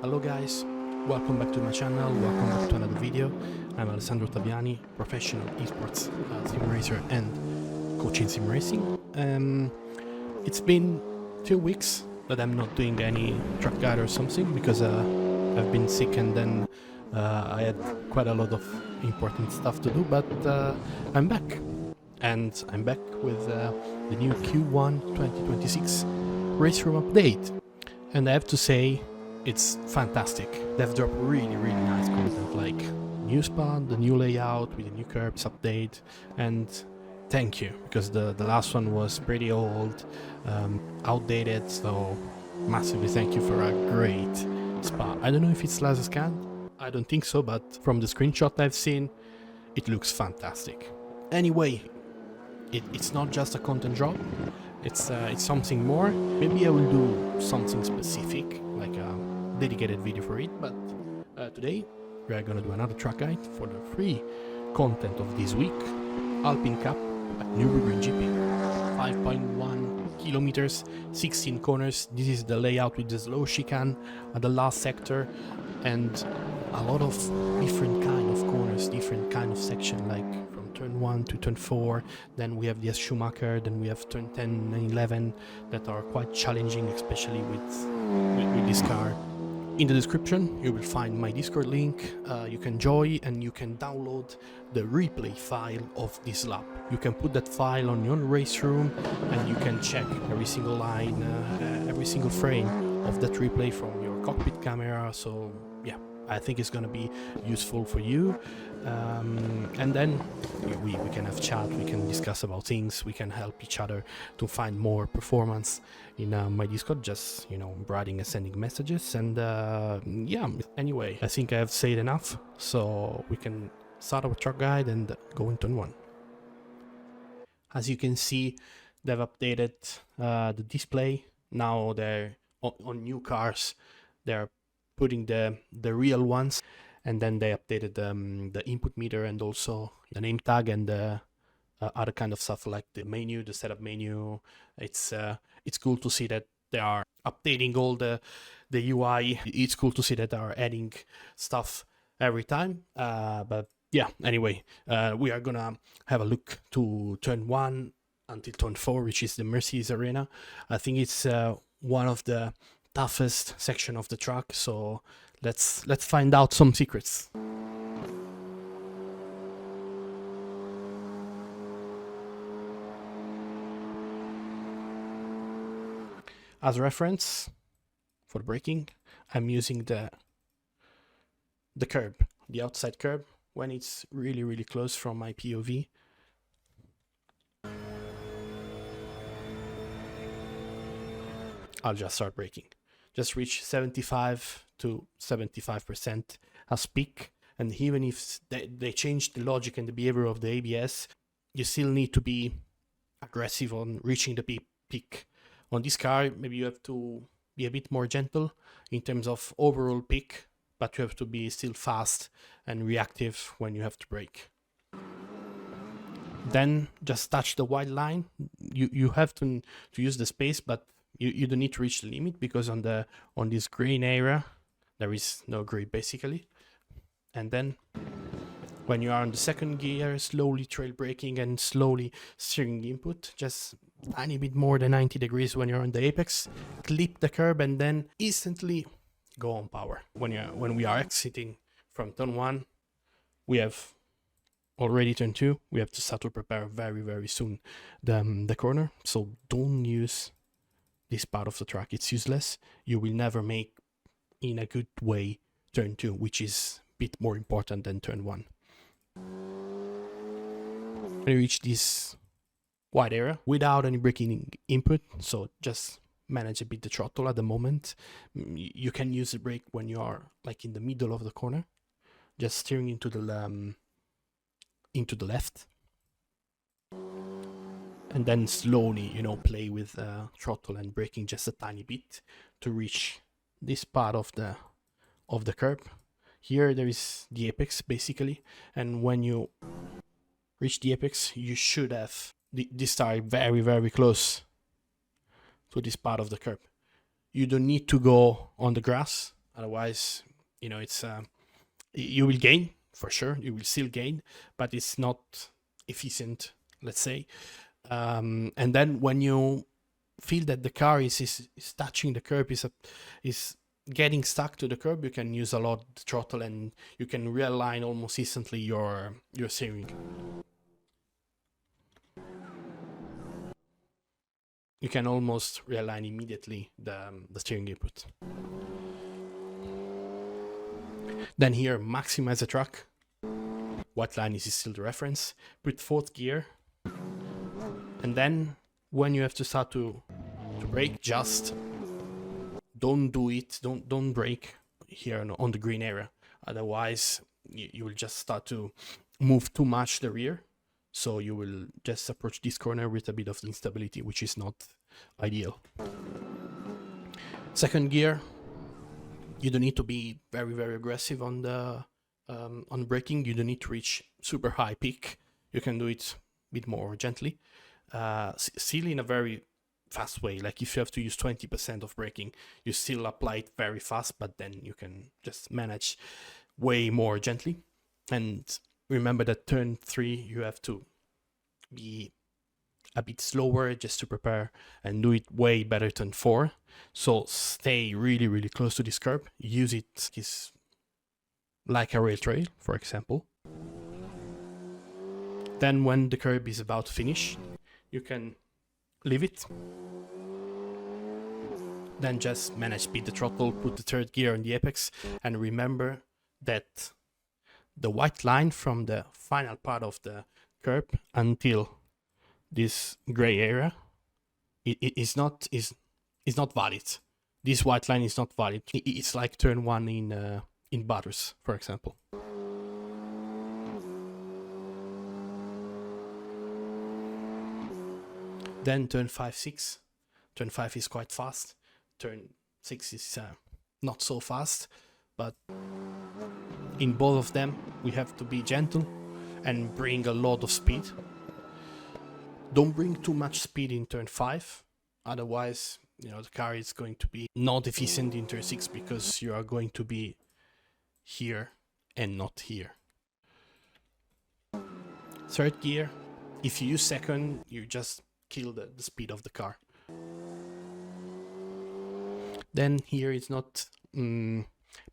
Hello guys, welcome back to my channel, welcome back to another video. I'm Alessandro Taviani, professional esports sim racer and coach in sim racing. It's been 2 weeks that I'm not doing any track guide or something because I've been sick and then I had quite a lot of important stuff to do, but I'm back. And I'm back with the new Q1 2026 RaceRoom update. And I have to say, it's fantastic. They've dropped really nice content, like new spot, the new layout with the new curbs update, and thank you, because the last one was pretty old, outdated, so massively thank you for a great spot. I don't know if it's laser scan, I don't think so, but from the screenshot I've seen, it looks fantastic. Anyway, it's not just a content drop, it's something more. Maybe I will do something specific, like a dedicated video for it, but today we are gonna do another track guide for the free content of this week. ALPINE Cup at Nürburgring GP, 5.1 kilometers, 16 corners. This is the layout with the slow chicane at the last sector, and a lot of different kind of corners, different kind of section, like from turn 1 to turn 4. Then we have the Schumacher, then we have turn 10 and 11 that are quite challenging, especially with this car. In the description you will find my Discord link. You can join and you can download the replay file of this lap. You can put that file on your RaceRoom and you can check every single line, every single frame of that replay from your cockpit camera. So yeah, I think it's gonna be useful for you. And then we can have chat, we can discuss about things, we can help each other to find more performance in my Discord, just, you know, writing and sending messages. And yeah, anyway, I think I have said enough, so we can start our track guide and go into turn 1. As you can see, they've updated the display. Now they're on new cars, they're putting the real ones, and then they updated the input meter and also the name tag and the other kind of stuff, like the menu, the setup menu. It's cool to see that they are updating all the UI. It's cool to see that they are adding stuff every time. But yeah, anyway, we are gonna have a look to turn 1 until turn 4, which is the Mercedes Arena. I think it's one of the toughest section of the track, so let's find out some secrets. As reference for braking, I'm using the curb, the outside curb, when it's really close from my POV. I'll just start braking. Just reach 75 to 75% as peak, and even if they change the logic and the behavior of the ABS, you still need to be aggressive on reaching the peak. On this car, maybe you have to be a bit more gentle in terms of overall peak, but you have to be still fast and reactive when you have to brake. Then just touch the white line. You have to use the space, but you don't need to reach the limit, because on this green area there is no grip basically. And then when you are on the second gear, slowly trail braking and slowly steering input, just a tiny bit more than 90 degrees when you're on the apex, clip the curb and then instantly go on power. When we are exiting from turn 1, we have already turn 2, we have to start to prepare very soon the corner. So don't use this part of the track, it's useless. You will never make in a good way turn 2, which is a bit more important than turn 1. When you reach this wide area without any braking input, so just manage a bit the throttle at the moment. You can use the brake when you are like in the middle of the corner, just steering into the left. And then slowly, you know, play with throttle and braking just a tiny bit to reach this part of the curb. Here there is the apex basically, and when you reach the apex, you should have this tire very close to this part of the curb. You don't need to go on the grass Otherwise, you know, it's you will gain for sure. You will still gain, but it's not efficient, let's say. And then when you feel that the car is touching the curb, is getting stuck to the curb, you can use a lot the throttle, and you can realign almost instantly your steering. You can almost realign immediately the steering input. Then here, maximize the track. White line is still the reference. Put 4th gear. And then when you have to start to brake, just don't do it. Don't brake here on the green area. Otherwise, you will just start to move too much the rear. So you will just approach this corner with a bit of instability, which is not ideal. 2nd gear, you don't need to be very, very aggressive on the on braking. You don't need to reach super high peak. You can do it a bit more gently. Still in a very fast way. Like if you have to use 20% of braking, you still apply it very fast, but then you can just manage way more gently. And remember that turn 3, you have to be a bit slower just to prepare and do it way better turn 4. So stay really, really close to this curb. Use it like a rail trail, for example. Then when the curb is about to finish, you can leave it. Then just manage beat the throttle, put the 3rd gear in the apex, and remember that the white line from the final part of the curb until this gray area is not valid. This white line is not valid. It's like turn 1 in Butters, for example. Then turn 5, 6. Turn 5 is quite fast. Turn 6 is not so fast, but in both of them we have to be gentle and bring a lot of speed. Don't bring too much speed in turn 5, otherwise, you know, the car is going to be not efficient in turn 6 because you are going to be here and not here. 3rd gear, if you use 2nd, you just kill the speed of the car. Then here it's not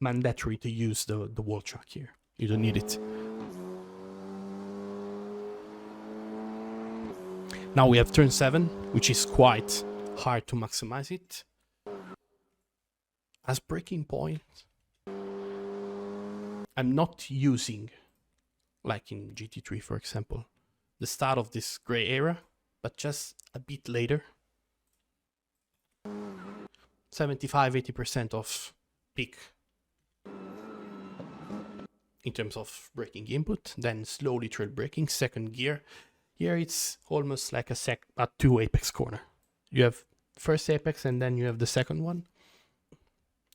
mandatory to use the wall track here. You don't need it. Now we have turn 7, which is quite hard to maximize it. As braking point, I'm not using, like in GT3 for example, the start of this gray area, but just a bit later. 75-80% of peak in terms of braking input, then slowly trail braking, 2nd gear. Here it's almost like a 2 apex corner. You have 1st apex and then you have the 2nd one.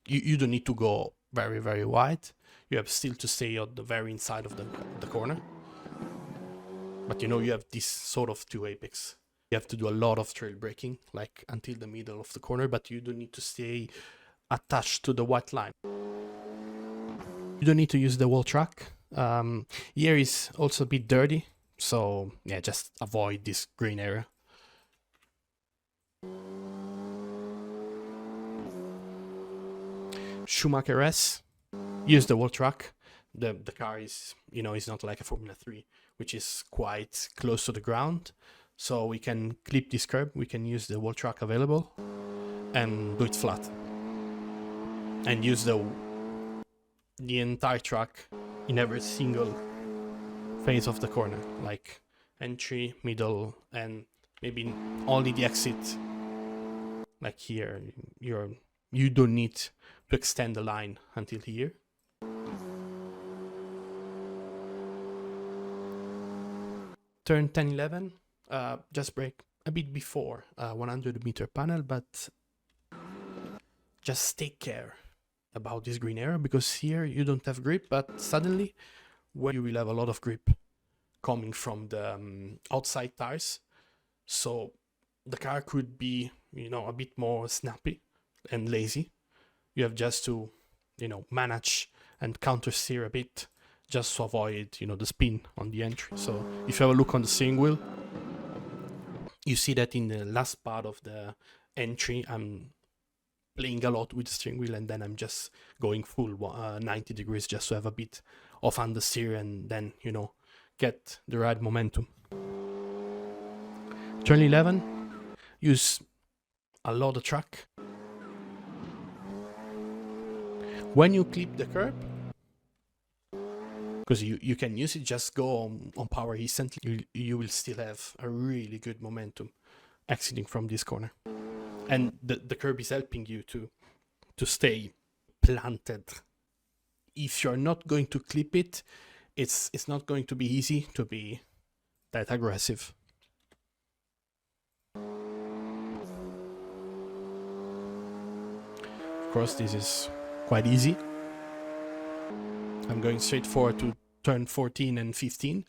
You don't need to go very, very wide. You have still to stay on the very inside of the corner. But you know, you have this sort of 2 apex. You have to do a lot of trail braking, like until the middle of the corner, but you don't need to stay attached to the white line. You don't need to use the wall track. Here is also a bit dirty, so yeah, just avoid this green area. Schumacher S, use the wall track. The car is, you know, it's not like a Formula 3, which is quite close to the ground. So we can clip this curb, we can use the wall track available and do it flat. And use the entire track in every single phase of the corner, like entry, middle, and maybe only the exit. Like here, you don't need to extend the line until here. Turn 10, 11, just brake a bit before 100-meter panel, but just take care about this green area, because here you don't have grip, but suddenly when you will have a lot of grip coming from the outside tires, so the car could be, you know, a bit more snappy and lazy. You have just to you know, manage and counter steer a bit just to avoid, you know, the spin on the entry. So if you have a look on the steering wheel, you see that in the last part of the entry, I'm playing a lot with the steering wheel, and then I'm just going full 90 degrees just to have a bit of understeer and then, you know, get the right momentum. Turn 11, use a lot of track. When you clip the curb, because you can use it, just go on power instantly, you will still have a really good momentum exiting from this corner. And the curb is helping you to stay planted. If you're not going to clip it, it's not going to be easy to be that aggressive. Of course, this is quite easy. I'm going straight forward to turn 14 and 15.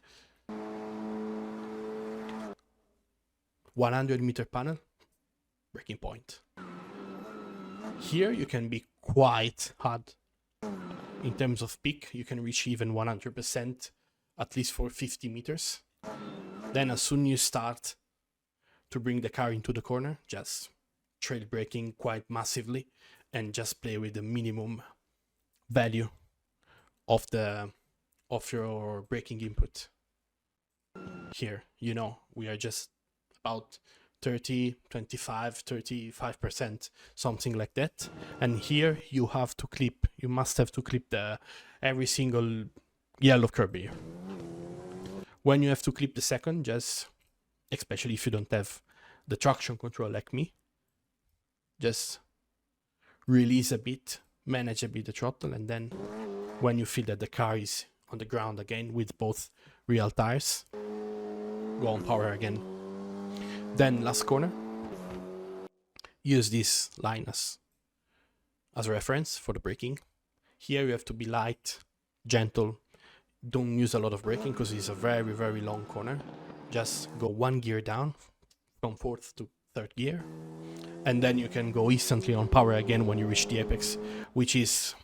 100-meter panel, braking point. Here you can be quite hard in terms of peak. You can reach even 100%, at least for 50 meters. Then as soon as you start to bring the car into the corner, just trail braking quite massively and just play with the minimum value of your braking input. Here, you know, we are just about 30, 25, 35%, something like that. And here you have to clip, you must have to clip every single yellow curb here. When you have to clip the second, just, especially if you don't have the traction control like me, just release a bit, manage a bit the throttle, and then when you feel that the car is on the ground again with both real tires, go on power again. Then last corner, use this line as a reference for the braking. Here you have to be light, gentle. Don't use a lot of braking because it's a very, very long corner. Just go one gear down from fourth to third gear. And then you can go instantly on power again when you reach the apex, which is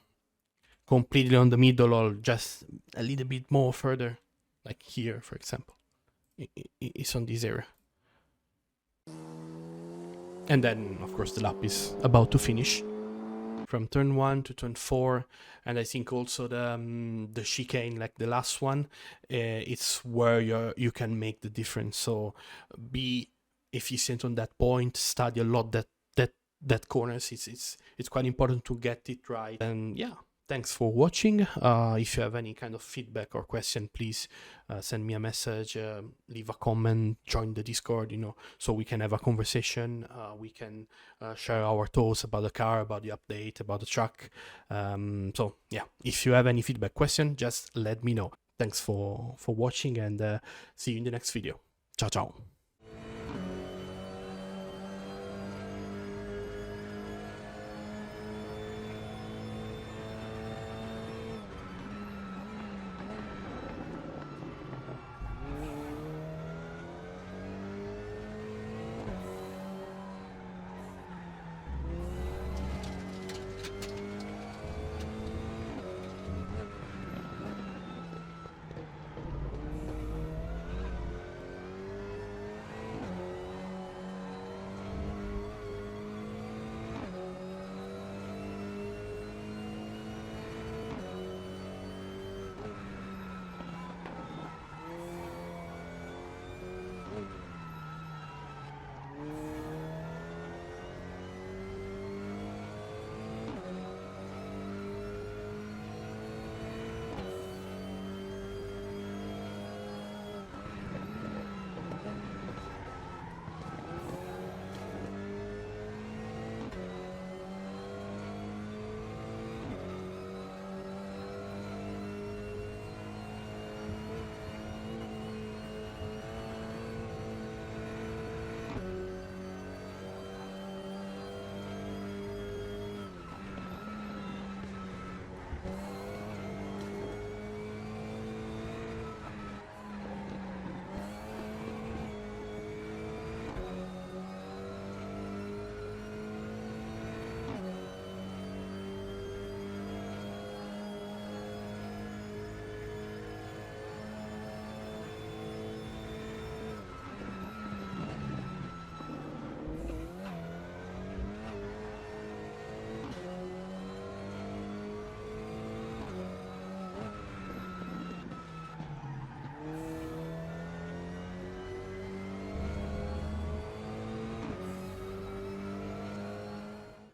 completely on the middle or just a little bit more further, like here, for example. It's on this area. And then, of course, the lap is about to finish. From turn 1 to turn 4, and I think also the chicane, like the last one, it's where you can make the difference. So be efficient on that point, study a lot that corners. It's quite important to get it right. And yeah, thanks for watching. If you have any kind of feedback or question, please send me a message, leave a comment, join the Discord, you know, so we can have a conversation. We can share our thoughts about the car, about the update, about the track. So yeah, if you have any feedback, question, just let me know. Thanks for watching, and see you in the next video. Ciao, ciao.